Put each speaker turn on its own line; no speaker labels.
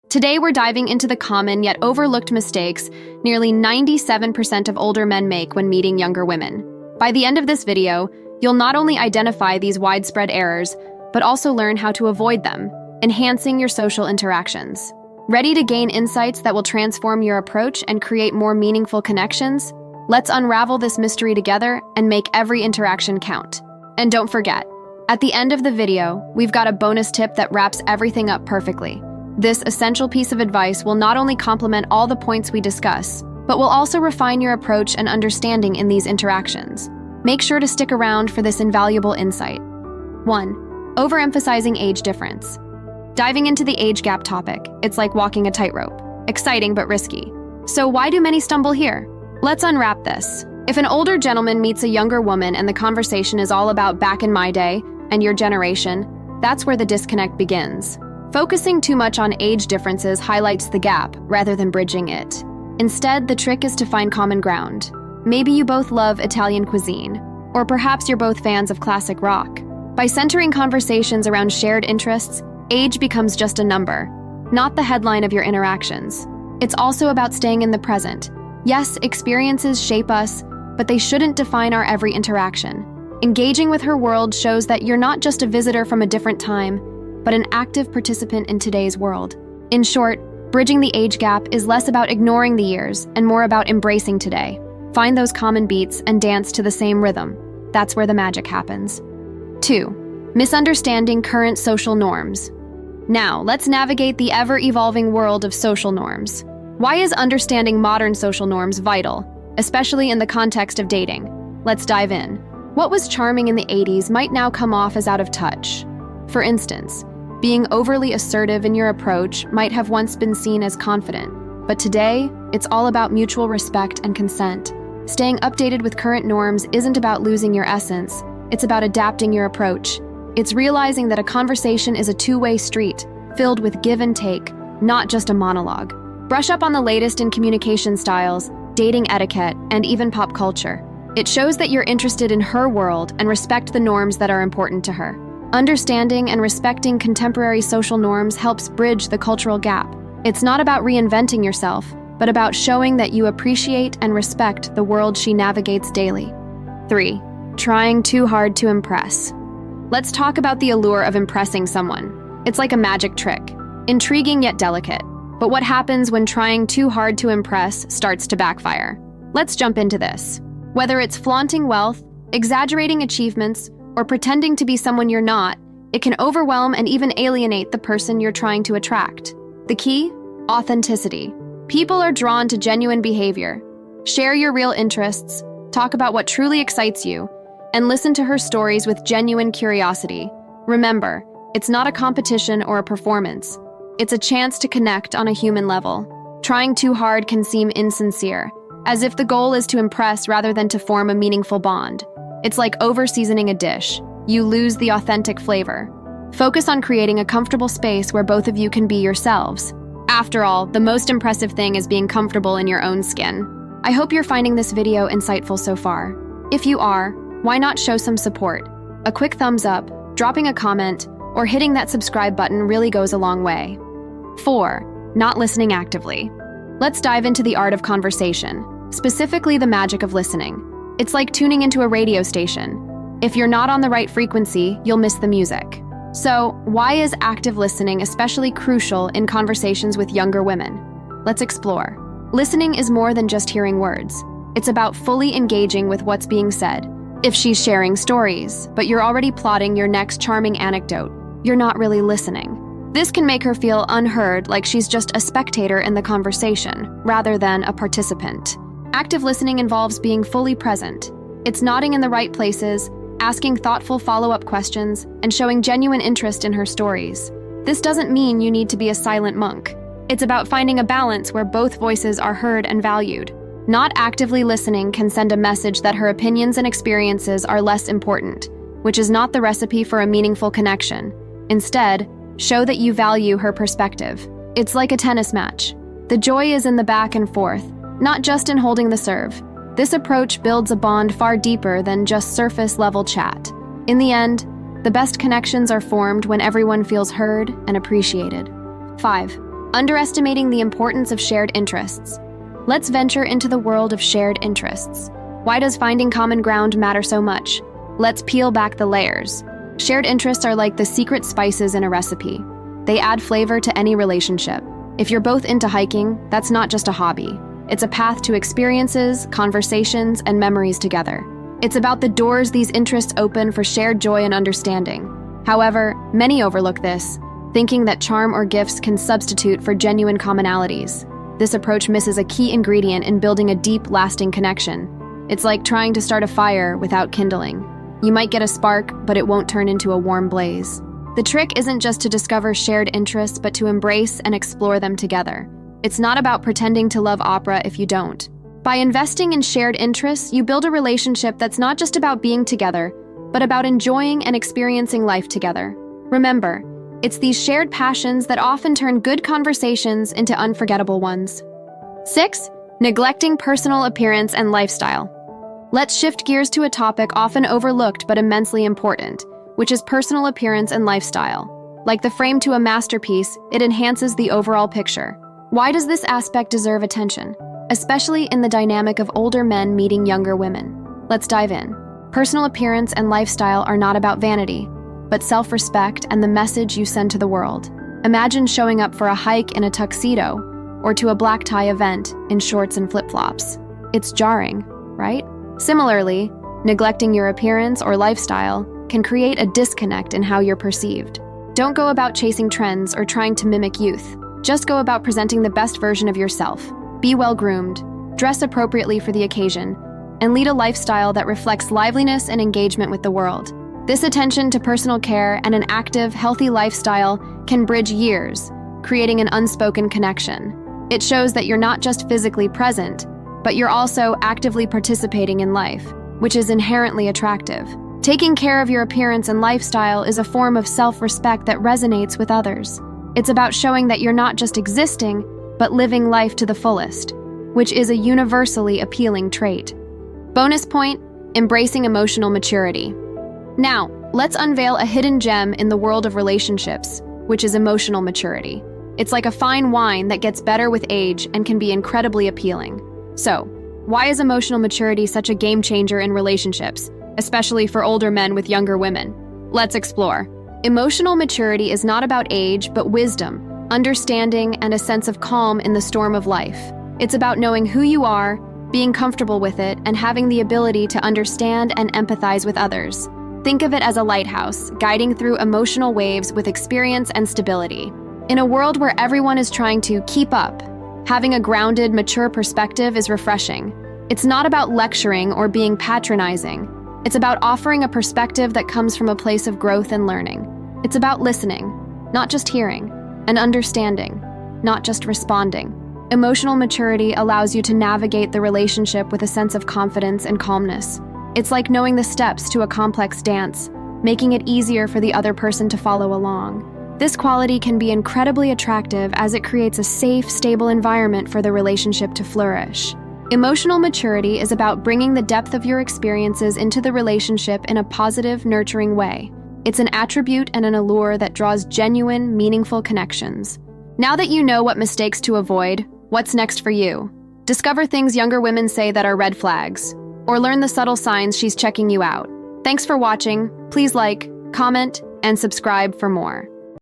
Today we're diving into the common yet overlooked mistakes nearly 97% of older men make when meeting younger women. By the end of this video, you'll not only identify these widespread errors, but also learn how to avoid them, enhancing your social interactions. Ready to gain insights that will transform your approach and create more meaningful connections? Let's unravel this mystery together and make every interaction count. And don't forget, at the end of the video, we've got a bonus tip that wraps everything up perfectly. This essential piece of advice will not only complement all the points we discuss, but will also refine your approach and understanding in these interactions. Make sure to stick around for this invaluable insight. 1. Overemphasizing age difference. Diving into the age gap topic, it's like walking a tightrope. Exciting but risky. So why do many stumble here? Let's unwrap this. If an older gentleman meets a younger woman and the conversation is all about back in my day and your generation, that's where the disconnect begins. Focusing too much on age differences highlights the gap rather than bridging it. Instead, the trick is to find common ground. Maybe you both love Italian cuisine, or perhaps you're both fans of classic rock. By centering conversations around shared interests, age becomes just a number, not the headline of your interactions. It's also about staying in the present. Yes, experiences shape us, but they shouldn't define our every interaction. Engaging with her world shows that you're not just a visitor from a different time, but an active participant in today's world. In short, bridging the age gap is less about ignoring the years and more about embracing today. Find those common beats and dance to the same rhythm. That's where the magic happens. 2. Misunderstanding current social norms. Now, let's navigate the ever-evolving world of social norms. Why is understanding modern social norms vital, especially in the context of dating? Let's dive in. What was charming in the 80s might now come off as out of touch. For instance, being overly assertive in your approach might have once been seen as confident, but today, it's all about mutual respect and consent. Staying updated with current norms isn't about losing your essence, it's about adapting your approach. It's realizing that a conversation is a two-way street, filled with give and take, not just a monologue. Brush up on the latest in communication styles, dating etiquette, and even pop culture. It shows that you're interested in her world and respect the norms that are important to her. Understanding and respecting contemporary social norms helps bridge the cultural gap. It's not about reinventing yourself, but about showing that you appreciate and respect the world she navigates daily. 3. Trying too hard to impress. Let's talk about the allure of impressing someone. It's like a magic trick, intriguing yet delicate. But what happens when trying too hard to impress starts to backfire? Let's jump into this. Whether it's flaunting wealth, exaggerating achievements, or pretending to be someone you're not, it can overwhelm and even alienate the person you're trying to attract. The key? Authenticity. People are drawn to genuine behavior. Share your real interests, talk about what truly excites you, and listen to her stories with genuine curiosity. Remember, it's not a competition or a performance. It's a chance to connect on a human level. Trying too hard can seem insincere, as if the goal is to impress rather than to form a meaningful bond. It's like over-seasoning a dish. You lose the authentic flavor. Focus on creating a comfortable space where both of you can be yourselves. After all, the most impressive thing is being comfortable in your own skin. I hope you're finding this video insightful so far. If you are, why not show some support? A quick thumbs up, dropping a comment, or hitting that subscribe button really goes a long way. 4. Not listening actively. Let's dive into the art of conversation, specifically the magic of listening. It's like tuning into a radio station. If you're not on the right frequency, you'll miss the music. So, why is active listening especially crucial in conversations with younger women? Let's explore. Listening is more than just hearing words. It's about fully engaging with what's being said. If she's sharing stories, but you're already plotting your next charming anecdote, you're not really listening. This can make her feel unheard, like she's just a spectator in the conversation, rather than a participant. Active listening involves being fully present. It's nodding in the right places, asking thoughtful follow-up questions, and showing genuine interest in her stories. This doesn't mean you need to be a silent monk. It's about finding a balance where both voices are heard and valued. Not actively listening can send a message that her opinions and experiences are less important, which is not the recipe for a meaningful connection. Instead, show that you value her perspective. It's like a tennis match. The joy is in the back and forth, not just in holding the serve. This approach builds a bond far deeper than just surface-level chat. In the end, the best connections are formed when everyone feels heard and appreciated. 5. Underestimating the importance of shared interests. Let's venture into the world of shared interests. Why does finding common ground matter so much? Let's peel back the layers. Shared interests are like the secret spices in a recipe. They add flavor to any relationship. If you're both into hiking, that's not just a hobby. It's a path to experiences, conversations, and memories together. It's about the doors these interests open for shared joy and understanding. However, many overlook this, thinking that charm or gifts can substitute for genuine commonalities. This approach misses a key ingredient in building a deep, lasting connection. It's like trying to start a fire without kindling. You might get a spark, but it won't turn into a warm blaze. The trick isn't just to discover shared interests, but to embrace and explore them together. It's not about pretending to love opera if you don't. By investing in shared interests, you build a relationship that's not just about being together, but about enjoying and experiencing life together. Remember, it's these shared passions that often turn good conversations into unforgettable ones. 6. Neglecting personal appearance and lifestyle. Let's shift gears to a topic often overlooked but immensely important, which is personal appearance and lifestyle. Like the frame to a masterpiece, it enhances the overall picture. Why does this aspect deserve attention, especially in the dynamic of older men meeting younger women? Let's dive in. Personal appearance and lifestyle are not about vanity, but self-respect and the message you send to the world. Imagine showing up for a hike in a tuxedo or to a black tie event in shorts and flip-flops. It's jarring, right? Similarly, neglecting your appearance or lifestyle can create a disconnect in how you're perceived. Don't go about chasing trends or trying to mimic youth. Just go about presenting the best version of yourself. Be well-groomed, dress appropriately for the occasion, and lead a lifestyle that reflects liveliness and engagement with the world. This attention to personal care and an active, healthy lifestyle can bridge years, creating an unspoken connection. It shows that you're not just physically present, but you're also actively participating in life, which is inherently attractive. Taking care of your appearance and lifestyle is a form of self-respect that resonates with others. It's about showing that you're not just existing, but living life to the fullest, which is a universally appealing trait. Bonus point, embracing emotional maturity. Now, let's unveil a hidden gem in the world of relationships, which is emotional maturity. It's like a fine wine that gets better with age and can be incredibly appealing. So, why is emotional maturity such a game changer in relationships, especially for older men with younger women? Let's explore. Emotional maturity is not about age, but wisdom, understanding, and a sense of calm in the storm of life. It's about knowing who you are, being comfortable with it, and having the ability to understand and empathize with others. Think of it as a lighthouse, guiding through emotional waves with experience and stability. In a world where everyone is trying to keep up, having a grounded, mature perspective is refreshing. It's not about lecturing or being patronizing. It's about offering a perspective that comes from a place of growth and learning. It's about listening, not just hearing, and understanding, not just responding. Emotional maturity allows you to navigate the relationship with a sense of confidence and calmness. It's like knowing the steps to a complex dance, making it easier for the other person to follow along. This quality can be incredibly attractive as it creates a safe, stable environment for the relationship to flourish. Emotional maturity is about bringing the depth of your experiences into the relationship in a positive, nurturing way. It's an attribute and an allure that draws genuine, meaningful connections. Now that you know what mistakes to avoid, what's next for you? Discover things younger women say that are red flags, or learn the subtle signs she's checking you out. Thanks for watching. Please like, comment, and subscribe for more.